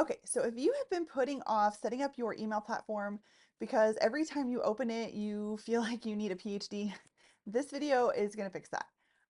Okay, so if you have been putting off setting up your email platform because every time you open it, you feel like you need a PhD, this video is going to fix that.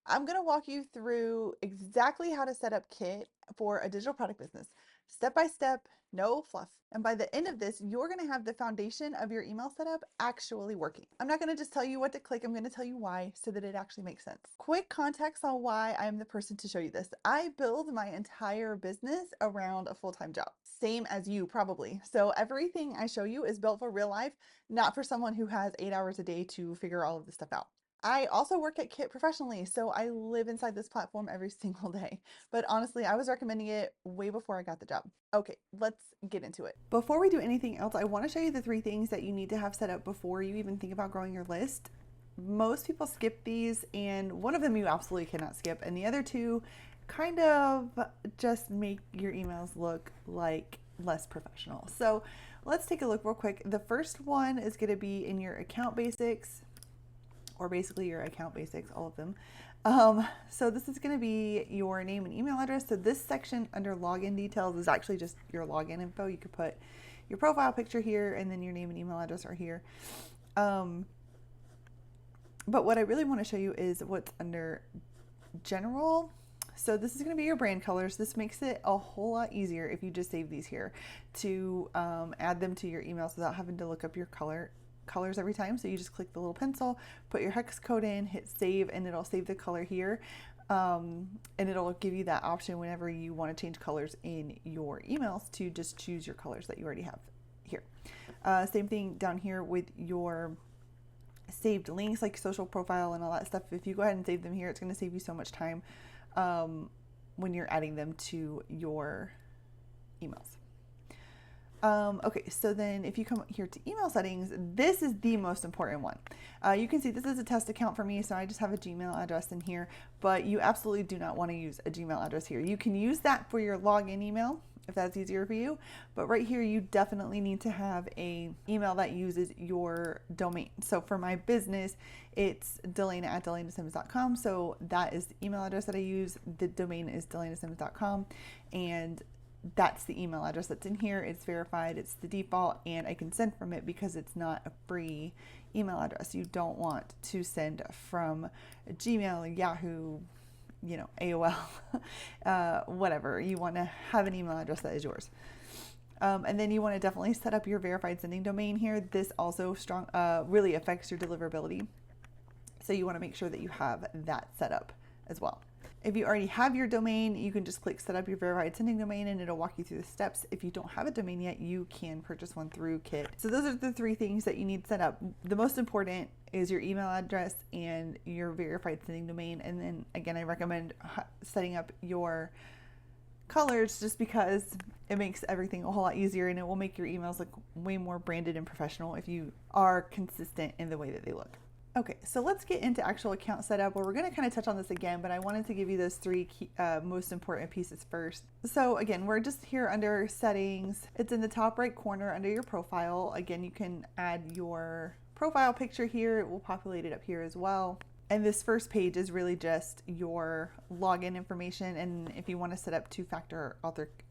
I'm going to walk you through exactly how to set up Kit for a digital product business, step by step, no fluff. And by the end of this, you're going to have the foundation of your email setup actually working. I'm not going to just tell you what to click, I'm going to tell you why so that it actually makes sense. Quick context on why I'm the person to show you this. I build my entire business around a full-time job. Same as you probably. So everything I show you is built for real life, not for someone who has 8 hours a day to figure all of this stuff out. I also work at Kit professionally, so I live inside this platform every single day. But honestly, I was recommending it way before I got the job. Okay, let's get into it. Before we do anything else, I want to show you the 3 things that you need to have set up before you even think about growing your list. Most people skip these, and one of them you absolutely cannot skip, and the other 2 kind of just make your emails look like less professional. So let's take a look real quick. The first one is going to be in your account basics, or basically your account basics, all of them. So this is going to be your name and email address. So this section under login details is actually just your login info. You could put your profile picture here, and then your name and email address are here. But what I really want to show you is what's under general. So this is going to be your brand colors. This makes it a whole lot easier if you just save these here to add them to your emails without having to look up your colors every time. So you just click the little pencil, put your hex code in, hit save, and it'll save the color here. And it'll give you that option whenever you want to change colors in your emails to just choose your colors that you already have here. Same thing down here with your saved links like social profile and all that stuff. If you go ahead and save them here, it's going to save you so much time when you're adding them to your emails. Okay, so then if you come here to email settings, this is the most important one. You can see this is a test account for me, so I just have a Gmail address in here, but you absolutely do not want to use a Gmail address here. You can use that for your login email if that's easier for you, but right here you definitely need to have a email that uses your domain. So for my business, it's delana@delanasimmons.com, so that is the email address that I use. The domain is delanasimmons.com, and that's the email address that's in here. It's verified, it's the default, and I can send from it because it's not a free email address. You don't want to send from Gmail, Yahoo, AOL, whatever. You want to have an email address that is yours. And then you want to definitely set up your verified sending domain here. This also really affects your deliverability. So you want to make sure that you have that set up as well. If you already have your domain, you can just click set up your verified sending domain and it'll walk you through the steps. If you don't have a domain yet, you can purchase one through Kit. So those are the 3 things that you need set up. The most important is your email address and your verified sending domain. And then again, I recommend setting up your colors just because it makes everything a whole lot easier, and it will make your emails look way more branded and professional if you are consistent in the way that they look. Okay, so let's get into actual account setup, where we're going to kind of touch on this again, but I wanted to give you those 3 key, most important pieces first. So again, we're just here under settings. It's in the top right corner under your profile. Again, you can add your profile picture here. It will populate it up here as well. And this first page is really just your login information. And if you want to set up 2-factor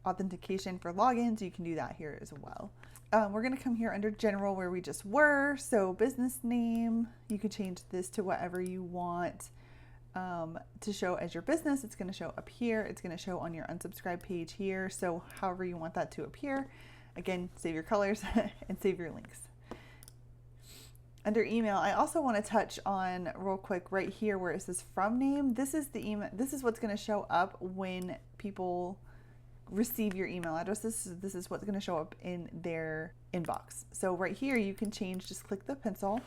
authentication for logins, you can do that here as well. We're going to come here under general where we just were. So business name, you can change this to whatever you want to show as your business. It's going to show up here. It's going to show on your unsubscribe page here. So however you want that to appear. Again, save your colors and save your links. Under email, I also want to touch on real quick right here where it says from name. This is the email. This is what's going to show up when people receive your email address. This is what's going to show up in their inbox. So right here you can change, just click the pencil,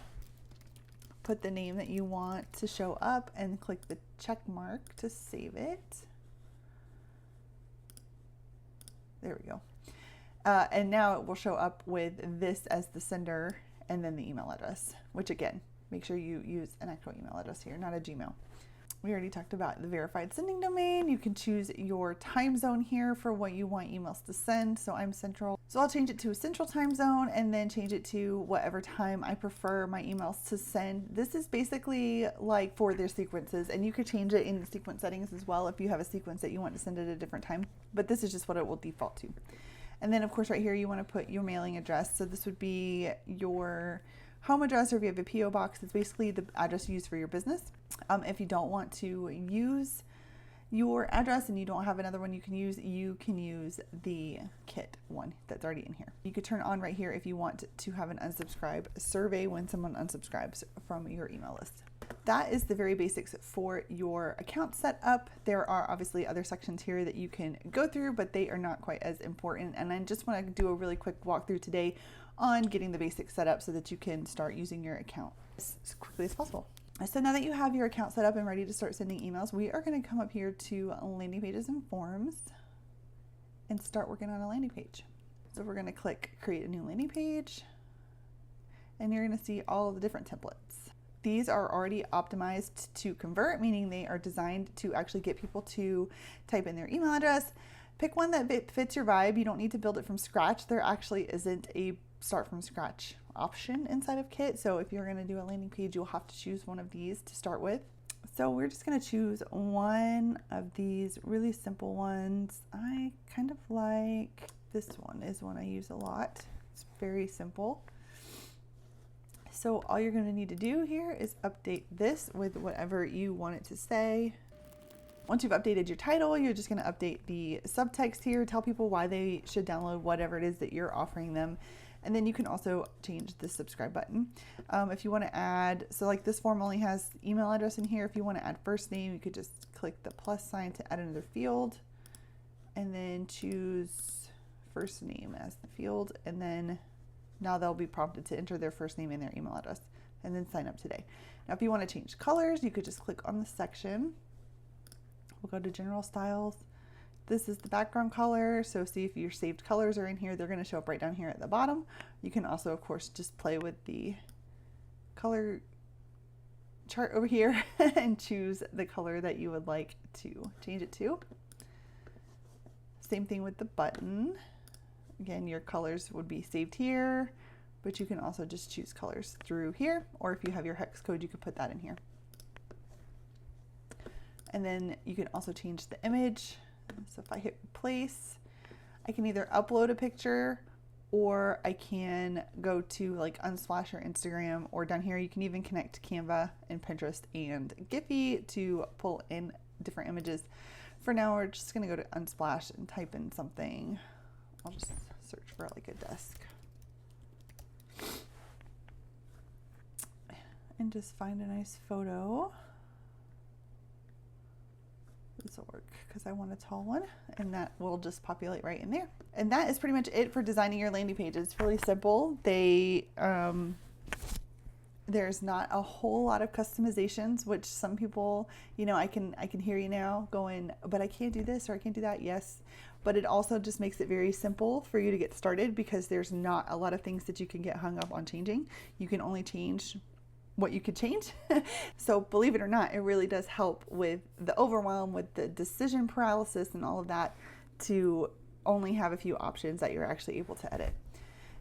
put the name that you want to show up, and click the check mark to save it. There we go. And now it will show up with this as the sender and then the email address, which again, make sure you use an actual email address here, not a Gmail. We already talked about the verified sending domain. You can choose your time zone here for what you want emails to send. So I'm central. So I'll change it to a central time zone and then change it to whatever time I prefer my emails to send. This is basically like for their sequences, and you could change it in the sequence settings as well if you have a sequence that you want to send at a different time. But this is just what it will default to. And then of course right here you want to put your mailing address. So this would be your home address, or if you have a PO box, it's basically the address you use for your business. If you don't want to use your address and you don't have another one you can use the kit one that's already in here. You could turn on right here if you want to have an unsubscribe survey when someone unsubscribes from your email list. That is the very basics for your account setup. There are obviously other sections here that you can go through, but they are not quite as important. And I just want to do a really quick walkthrough today on getting the basics set up so that you can start using your account as quickly as possible. So now that you have your account set up and ready to start sending emails, we are going to come up here to landing pages and forms and start working on a landing page. So we're going to click create a new landing page, and you're going to see all of the different templates. These are already optimized to convert, meaning they are designed to actually get people to type in their email address. Pick one that fits your vibe. You don't need to build it from scratch. There actually isn't a start from scratch option inside of Kit. So if you're going to do a landing page, you'll have to choose one of these to start with. So we're just going to choose one of these really simple ones. I kind of like this one, is one I use a lot. It's very simple. So all you're going to need to do here is update this with whatever you want it to say. Once you've updated your title, you're just going to update the subtext here, tell people why they should download whatever it is that you're offering them. And then you can also change the subscribe button. If you want to add, so like this form only has email address in here. If you want to add first name, you could just click the plus sign to add another field and then choose first name as the field. And then now they'll be prompted to enter their first name and their email address and then sign up today. Now, if you want to change colors, you could just click on the section. We'll go to general styles. This is the background color. So see if your saved colors are in here, they're going to show up right down here at the bottom. You can also, of course, just play with the color chart over here and choose the color that you would like to change it to. Same thing with the button. Again, your colors would be saved here, but you can also just choose colors through here, or if you have your hex code, you could put that in here. And then you can also change the image. So if I hit replace, I can either upload a picture or I can go to like Unsplash or Instagram, or down here you can even connect Canva and Pinterest and Giphy to pull in different images. For now, we're just going to go to Unsplash and type in something. I'll just search for like a desk and just find a nice photo. This will work because I want a tall one, and that will just populate right in there. And that is pretty much it for designing your landing page. It's really simple. There's not a whole lot of customizations, which some people, you know, I can hear you now going, but I can't do this or I can't do that. Yes, but it also just makes it very simple for you to get started because there's not a lot of things that you can get hung up on changing. You can only change what you could change. So believe it or not, it really does help with the overwhelm, with the decision paralysis and all of that, to only have a few options that you're actually able to edit.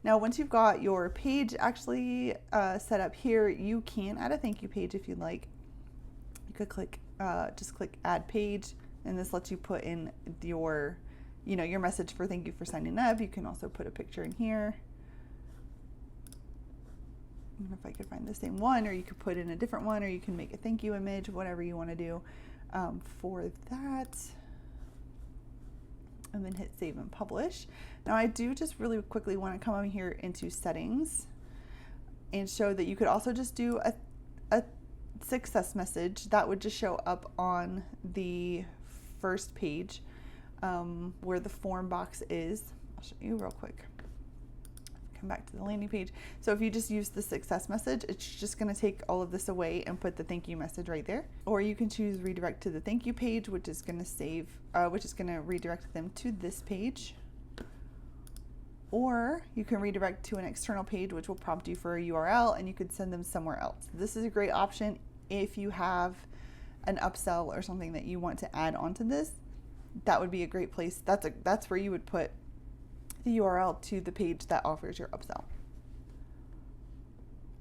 Now, once you've got your page actually set up here, you can add a thank you page if you'd like. You could click, just click add page, and this lets you put in your, you know, your message for thank you for signing up. You can also put a picture in here. If I could find the same one, or you could put in a different one, or you can make a thank you image, whatever you want to do for that. And then hit save and publish. Now I do just really quickly want to come over here into settings and show that you could also just do a success message that would just show up on the first page where the form box is. I'll show you real quick. Come back to the landing page. So if you just use the success message, it's just going to take all of this away and put the thank you message right there. Or you can choose redirect to the thank you page, which is going to save, which is going to redirect them to this page. Or you can redirect to an external page, which will prompt you for a URL, and you could send them somewhere else. This is a great option if you have an upsell or something that you want to add onto this. That would be a great place. That's where you would put the URL to the page that offers your upsell.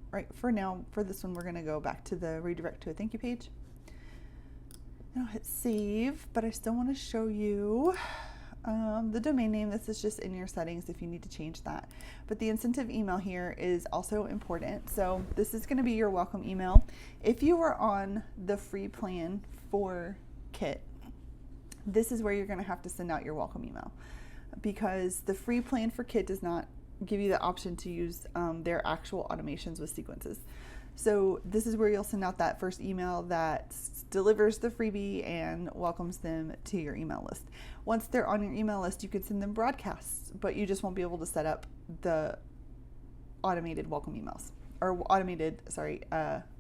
Right, for now, for this one, we're going to go back to the redirect to a thank you page. And I'll hit save, but I still want to show you The domain name, this is just in your settings if you need to change that. But the incentive email here is also important. So this is going to be your welcome email. If you are on the free plan for Kit, this is where you're going to have to send out your welcome email, because the free plan for Kit does not give you the option to use their actual automations with sequences. So this is where you'll send out that first email that delivers the freebie and welcomes them to your email list. Once they're on your email list, you can send them broadcasts, but you just won't be able to set up the automated welcome emails, or automated,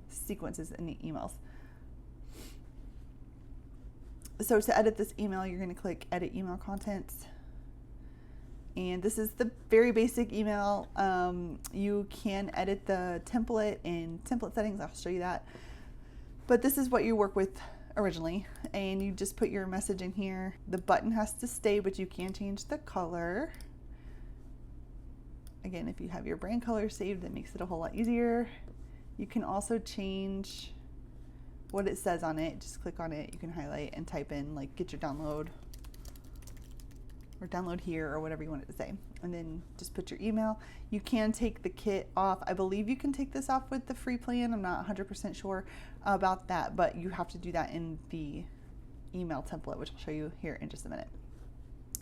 sequences in the emails. So to edit this email, you're going to click Edit Email Contents. And this is the very basic email. You can edit the template in template settings. I'll show you that. But this is what you work with originally. And you just put your message in here. The button has to stay, but you can change the color. Again, if you have your brand color saved, that makes it a whole lot easier. You can also change what it says on it. Just click on it. You can highlight and type in, like, get your download, or download here, or whatever you want it to say, and then just put your email. You can take the kit off. I believe you can take this off with the free plan. I'm not 100% sure about that, but you have to do that in the email template, which I'll show you here in just a minute.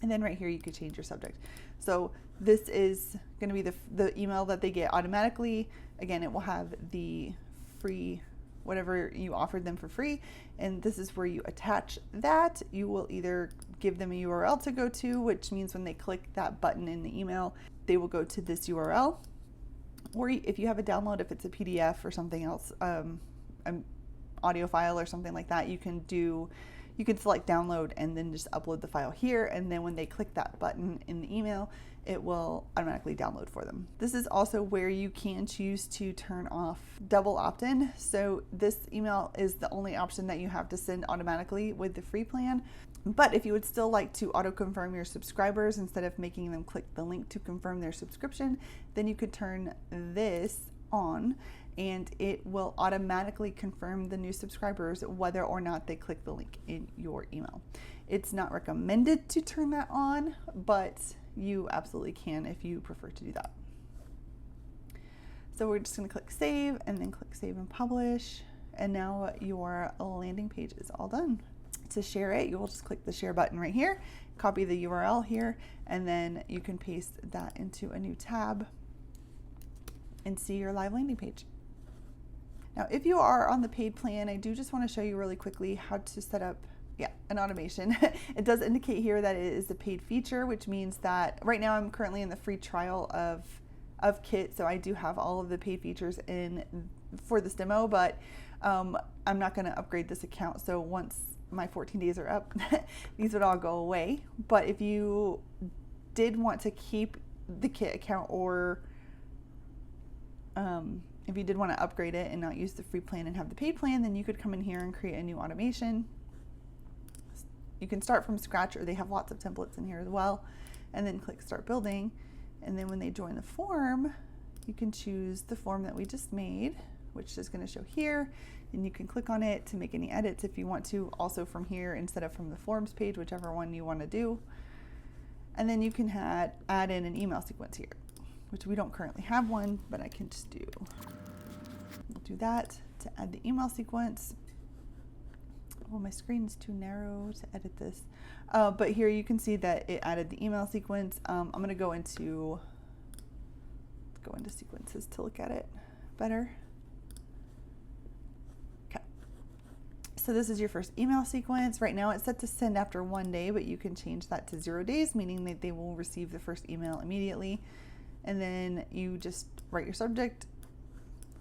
And then right here, you could change your subject. So this is going to be the email that they get automatically. Again, it will have the free, whatever you offered them for free, and this is where you attach that. You will either give them a URL to go to, which means when they click that button in the email, they will go to this URL. Or if you have a download, if it's a PDF or something else, an audio file or something like that, you can select download and then just upload the file here, and then when they click that button in the email, it will automatically download for them. This is also where you can choose to turn off double opt-in. So this email is the only option that you have to send automatically with the free plan. But if you would still like to auto-confirm your subscribers instead of making them click the link to confirm their subscription, then you could turn this on, and it will automatically confirm the new subscribers whether or not they click the link in your email. It's not recommended to turn that on, but you absolutely can if you prefer to do that. So we're just going to click save, and then click save and publish, and now your landing page is all done. To share it, you will just click the share button right here, copy the URL here, and then you can paste that into a new tab and see your live landing page. Now, if you are on the paid plan, I do just want to show you really quickly how to set up an automation. It does indicate here that it is a paid feature, which means that right now I'm currently in the free trial of Kit, so I do have all of the paid features in for this demo, but I'm not going to upgrade this account. So once my 14 days are up, these would all go away. But if you did want to keep the Kit account, or if you did want to upgrade it and not use the free plan and have the paid plan, then you could come in here and create a new automation. You can start from scratch, or they have lots of templates in here as well, and then click start building. And then when they join the form, you can choose the form that we just made, which is going to show here, and you can click on it to make any edits if you want to, also from here instead of from the forms page, whichever one you want to do. And then you can add in an email sequence here, which we don't currently have one, but I can just do. We'll do that to add the email sequence. Well, my screen is too narrow to edit this, but here you can see that it added the email sequence. I'm going to go into sequences to look at it better. Okay, so this is your first email sequence. Right now it's set to send after 1 day, but you can change that to 0 days, meaning that they will receive the first email immediately. And then you just write your subject,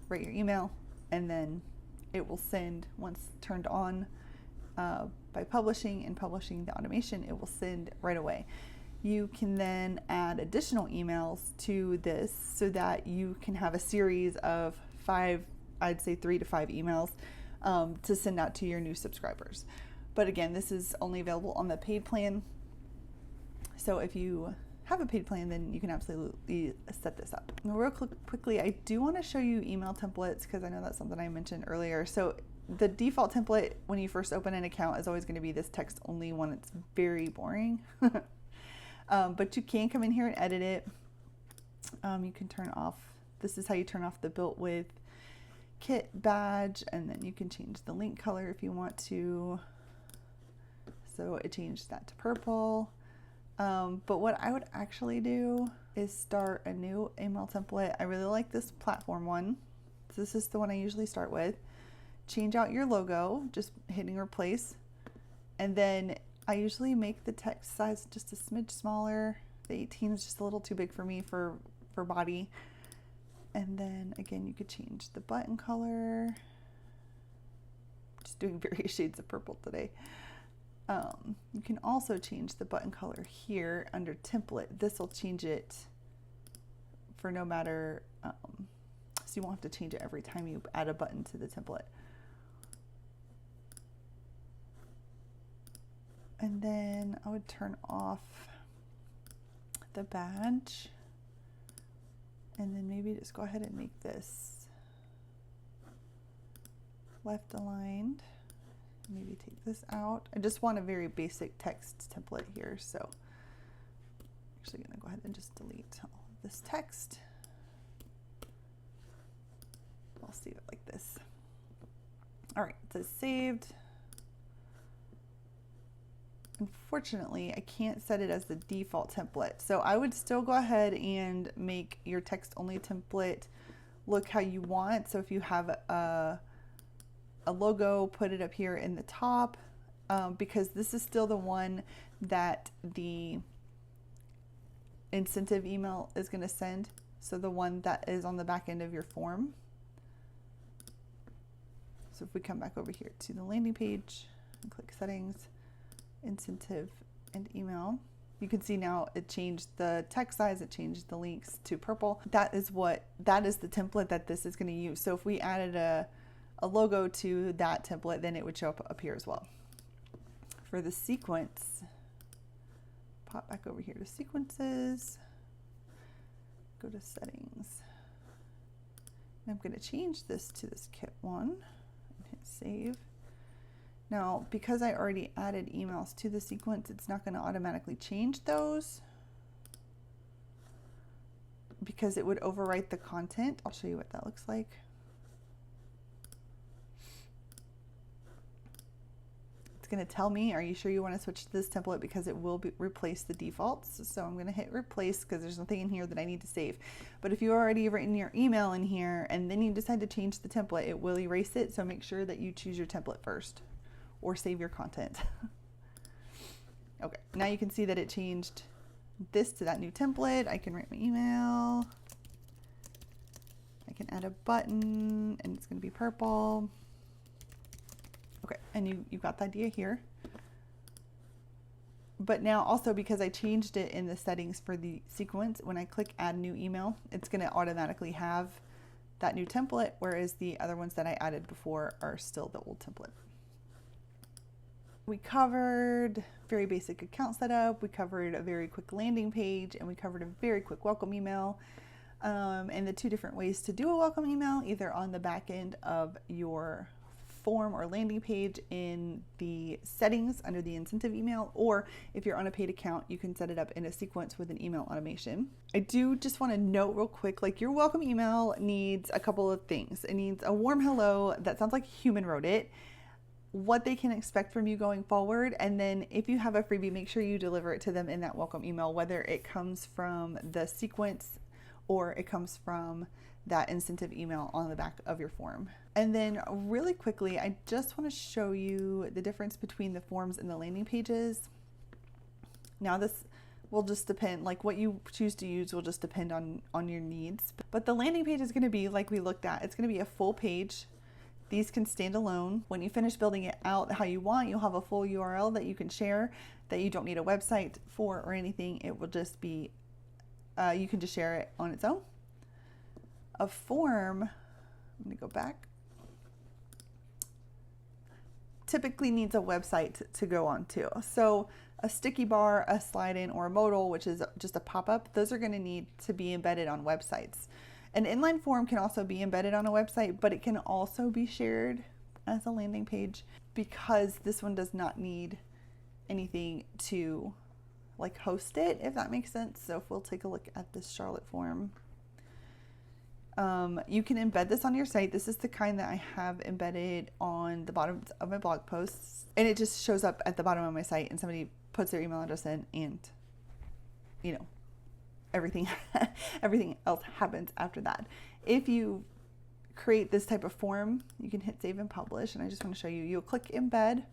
write your email, and then it will send once turned on. By publishing the automation, it will send right away. You can then add additional emails to this so that you can have a series of 5, I'd say 3 to 5 emails to send out to your new subscribers. But again, this is only available on the paid plan. So if you have a paid plan, then you can absolutely set this up. Now, real quickly, I do want to show you email templates because I know that's something I mentioned earlier. So the default template when you first open an account is always going to be this text only one. It's very boring. But you can come in here and edit it. You can turn off, this is how you turn off the built with kit badge, and then you can change the link color if you want to. So it changed that to purple. But what I would actually do is start a new email template. I really like this platform one. So this is the one I usually start with. Change out your logo, just hitting replace. And then I usually make the text size just a smidge smaller. The 18 is just a little too big for me for body. And then again, you could change the button color. Just doing various shades of purple today. You can also change the button color here under template. This will change it for no matter, so you won't have to change it every time you add a button to the template. And then I would turn off the badge, and then maybe just go ahead and make this left aligned. Maybe take this out. I just want a very basic text template here, so I'm actually gonna go ahead and just delete all of this text. I'll save it like this. All right, it says saved. Unfortunately, I can't set it as the default template. So I would still go ahead and make your text only template look how you want. So if you have a logo, put it up here in the top, because this is still the one that the incentive email is going to send. So the one that is on the back end of your form. So if we come back over here to the landing page and click settings, incentive and email, you can see now it changed the text size, it changed the links to purple. That is the template that this is going to use. So if we added a logo to that template, then it would show up here as well. For the sequence, pop back over here to sequences, go to settings. And I'm going to change this to this kit one and hit save. Now, because I already added emails to the sequence, it's not going to automatically change those because it would overwrite the content. I'll show you what that looks like. It's going to tell me, are you sure you want to switch to this template, because it will replace the defaults. So I'm going to hit replace because there's nothing in here that I need to save. But if you already have written your email in here and then you decide to change the template, it will erase it. So make sure that you choose your template first, or save your content. Okay, now you can see that it changed this to that new template. I can write my email. I can add a button and it's gonna be purple. Okay, and you've got the idea here. But now also, because I changed it in the settings for the sequence, when I click add new email, it's gonna automatically have that new template, whereas the other ones that I added before are still the old template. We covered very basic account setup, we covered a very quick landing page, and we covered a very quick welcome email, and the two different ways to do a welcome email, either on the back end of your form or landing page in the settings under the incentive email, or if you're on a paid account, you can set it up in a sequence with an email automation. I do just want to note real quick, like, your welcome email needs a couple of things. It needs a warm hello that sounds like a human wrote it, what they can expect from you going forward, and then if you have a freebie, make sure you deliver it to them in that welcome email, whether it comes from the sequence or it comes from that incentive email on the back of your form. And then really quickly, I just want to show you the difference between the forms and the landing pages. Now this will just depend, like what you choose to use will just depend on your needs. But the landing page is going to be like we looked at. It's going to be a full page. These can stand alone. When you finish building it out how you want, you'll have a full URL that you can share, that you don't need a website for or anything. It will just be, you can just share it on its own. A form, I'm gonna go back, typically needs a website to go on to. So a sticky bar, a slide in, or a modal, which is just a pop-up, those are gonna need to be embedded on websites. An inline form can also be embedded on a website, but it can also be shared as a landing page, because this one does not need anything to like host it, if that makes sense. So if we'll take a look at this Charlotte form, you can embed this on your site. This is the kind that I have embedded on the bottom of my blog posts, and it just shows up at the bottom of my site, and somebody puts their email address in, and you know, everything everything else happens after that. If you create this type of form, you can hit save and publish, and I just want to show you. You'll click embed.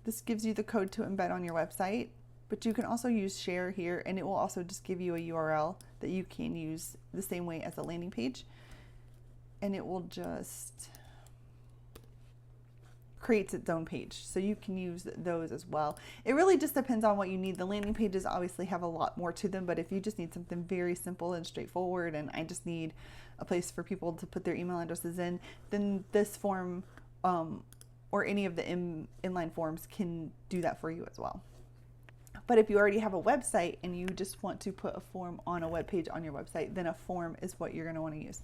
This gives you the code to embed on your website, but you can also use share here, and it will also just give you a URL that you can use the same way as a landing page, and it will just creates its own page, so you can use those as well. It really just depends on what you need. The landing pages obviously have a lot more to them, but if you just need something very simple and straightforward, and I just need a place for people to put their email addresses in, then this form or any of the inline forms can do that for you as well. But if you already have a website and you just want to put a form on a web page on your website, then a form is what you're going to want to use.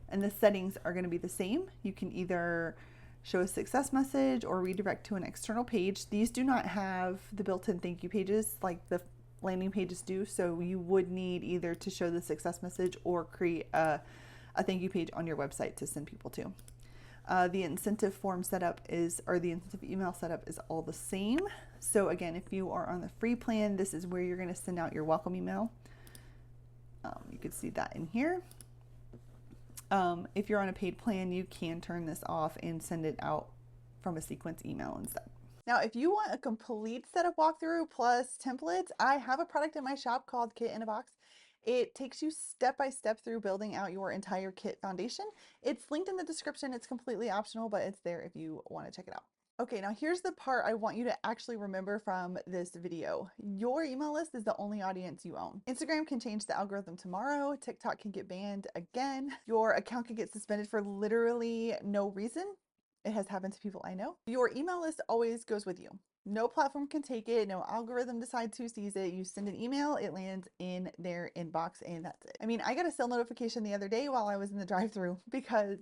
And the settings are going to be the same. You can either show a success message or redirect to an external page. These do not have the built-in thank you pages like the landing pages do, so you would need either to show the success message or create a thank you page on your website to send people to. The incentive form setup or the incentive email setup is all the same. So again, if you are on the free plan, this is where you're going to send out your welcome email. You can see that in here. If you're on a paid plan, you can turn this off and send it out from a sequence email instead. Now, if you want a complete setup walkthrough plus templates, I have a product in my shop called Kit in a Box. It takes you step by step through building out your entire kit foundation. It's linked in the description. It's completely optional, but it's there if you want to check it out. Okay, now here's the part I want you to actually remember from this video. Your email list is the only audience you own. Instagram can change the algorithm tomorrow. TikTok can get banned again. Your account can get suspended for literally no reason. It has happened to people I know. Your email list always goes with you. No platform can take it. No algorithm decides who sees it. You send an email, it lands in their inbox, and that's it. I mean, I got a sale notification the other day while I was in the drive-thru,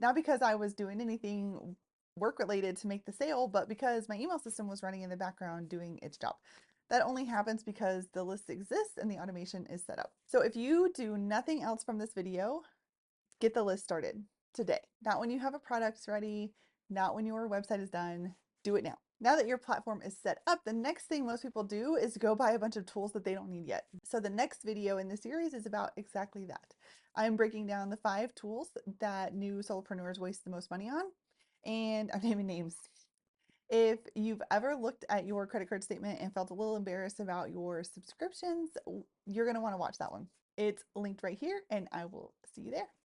not because I was doing anything work related to make the sale, but because my email system was running in the background doing its job. That only happens because the list exists and the automation is set up. So if you do nothing else from this video, get the list started today. Not when you have a product ready, not when your website is done. Do it now. Now that your platform is set up, the next thing most people do is go buy a bunch of tools that they don't need yet. So the next video in this series is about exactly that. I'm breaking down the 5 tools that new solopreneurs waste the most money on, and I'm naming names. If you've ever looked at your credit card statement and felt a little embarrassed about your subscriptions, you're going to want to watch that one. It's linked right here, and I will see you there.